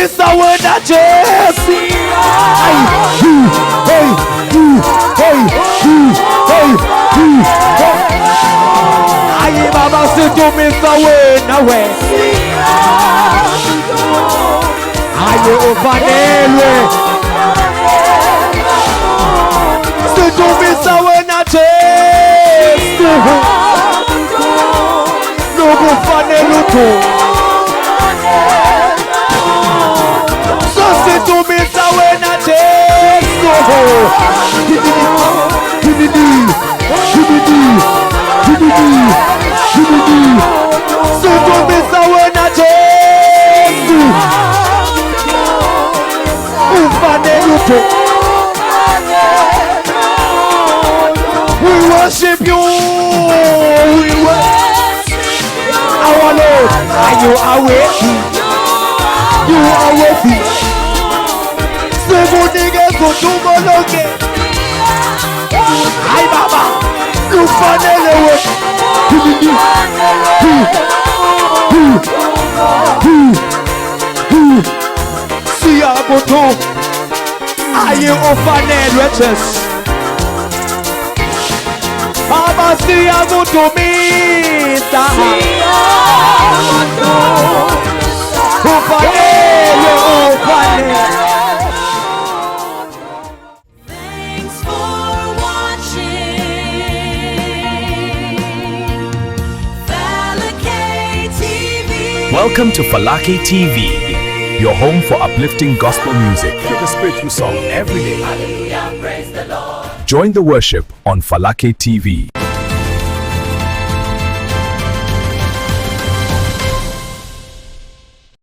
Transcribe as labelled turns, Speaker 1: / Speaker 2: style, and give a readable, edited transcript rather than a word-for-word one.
Speaker 1: miss a word that Jesse. Aye, Baba said to miss a word now. Aye, Ofanelwe. Said to miss a word now Jesse. No go Fanelu. So say to me, so when I take so so to me, so when I take we worship you. We worship you. Our Lord, are you awake? You are worthy. Seven niggas go to Moloke. Hi Baba. You finally work. See I go to. Are you offended wretches? Baba see I go to me. See I go to.
Speaker 2: Thanks for watching FalakheTV.
Speaker 3: Welcome to FalakheTV, your home for uplifting gospel music. Hear the spiritual song every day.
Speaker 2: Hallelujah, praise the Lord.
Speaker 3: Join the worship on FalakheTV.